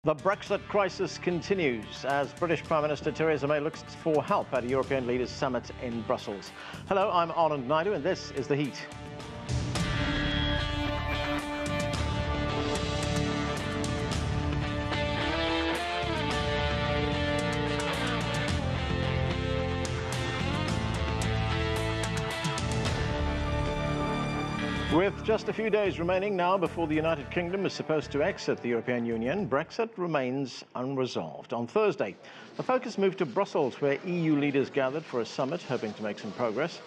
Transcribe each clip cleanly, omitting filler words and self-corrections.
The Brexit crisis continues as British Prime Minister Theresa May looks for help at a European Leaders Summit in Brussels. Hello, I'm Anand Naidu and this is The Heat. With just a few days remaining now before the United Kingdom is supposed to exit the European Union, Brexit remains unresolved. On Thursday, the focus moved to Brussels, where EU leaders gathered for a summit, hoping to make some progress.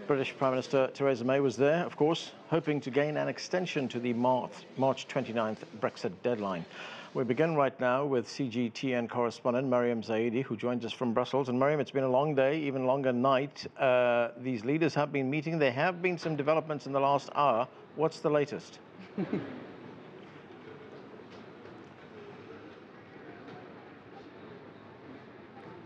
British Prime Minister Theresa May was there, of course, hoping to gain an extension to the March 29th Brexit deadline. We begin right now with CGTN correspondent Mariam Zaidi, who joins us from Brussels. And Mariam, it's been a long day, even longer night. These leaders have been meeting. There have been some developments in the last hour. What's the latest?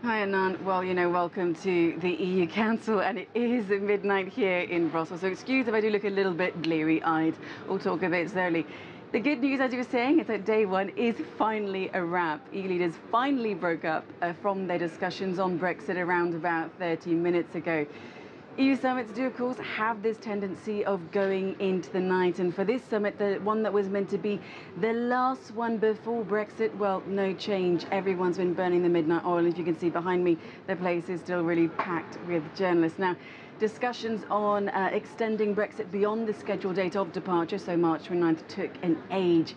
Hi, Anand. Well, welcome to the EU Council, and it is midnight here in Brussels. So excuse if I do look a little bit bleary-eyed or talk a bit slowly. The good news, as you were saying, is that day one is finally a wrap. EU leaders finally broke up from their discussions on Brexit around about 30 minutes ago. EU summits do, of course, have this tendency of going into the night. And for this summit, the one that was meant to be the last one before Brexit, well, no change. Everyone's been burning the midnight oil. As you can see behind me, the place is still really packed with journalists. Now, discussions on extending Brexit beyond the scheduled date of departure, so March 29th, took an age.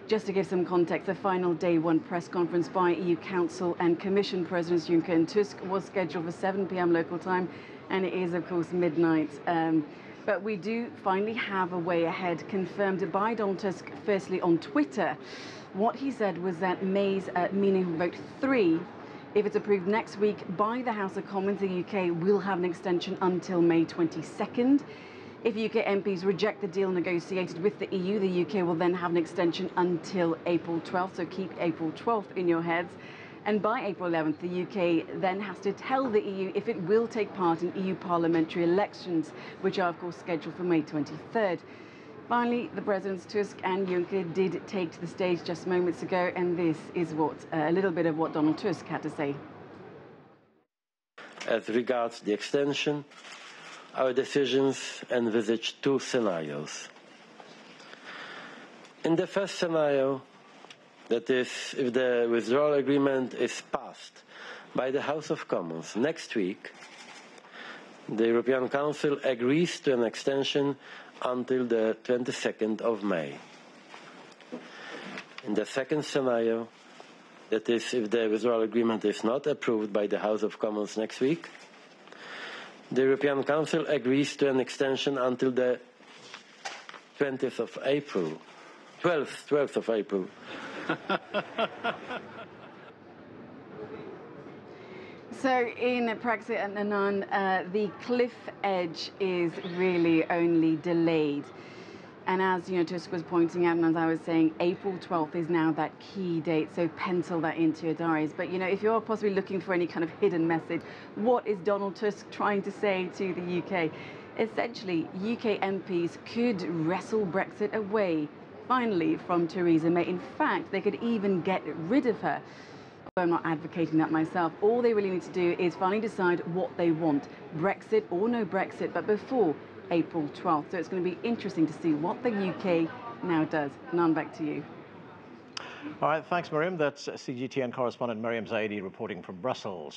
Just to give some context, the final day one press conference by EU Council and Commission Presidents Juncker and Tusk was scheduled for 7 p.m. local time, and it is, of course, midnight. But we do finally have a way ahead confirmed by Donald Tusk, firstly on Twitter. What he said was that May's meaningful vote 3, if it's approved next week by the House of Commons, the UK will have an extension until May 22nd. If UK MPs reject the deal negotiated with the EU, the UK will then have an extension until April 12th, so keep April 12th in your heads. And by April 11th, the UK then has to tell the EU if it will take part in EU parliamentary elections, which are, of course, scheduled for May 23rd. Finally, the Presidents Tusk and Juncker did take to the stage just moments ago, and this is a little bit of what Donald Tusk had to say. As regards the extension, our decisions envisage two scenarios. In the first scenario, that is, if the withdrawal agreement is passed by the House of Commons next week, the European Council agrees to an extension until the 22nd of May. In the second scenario, that is, if the withdrawal agreement is not approved by the House of Commons next week, the European Council agrees to an extension until the 20th of April, 12th of April. So in Brexit and Anand, the cliff edge is really only delayed. And as Tusk was pointing out, and as I was saying, April 12th is now that key date, so pencil that into your diaries. But if you're possibly looking for any kind of hidden message, what is Donald Tusk trying to say to the UK? Essentially, UK MPs could wrestle Brexit away, finally, from Theresa May. In fact, they could even get rid of her. I'm not advocating that myself. All they really need to do is finally decide what they want, Brexit or no Brexit, but before April 12th. So it's going to be interesting to see what the UK now does. Nan, back to you. All right, thanks, Mariam. That's CGTN correspondent Mariam Zaidi reporting from Brussels.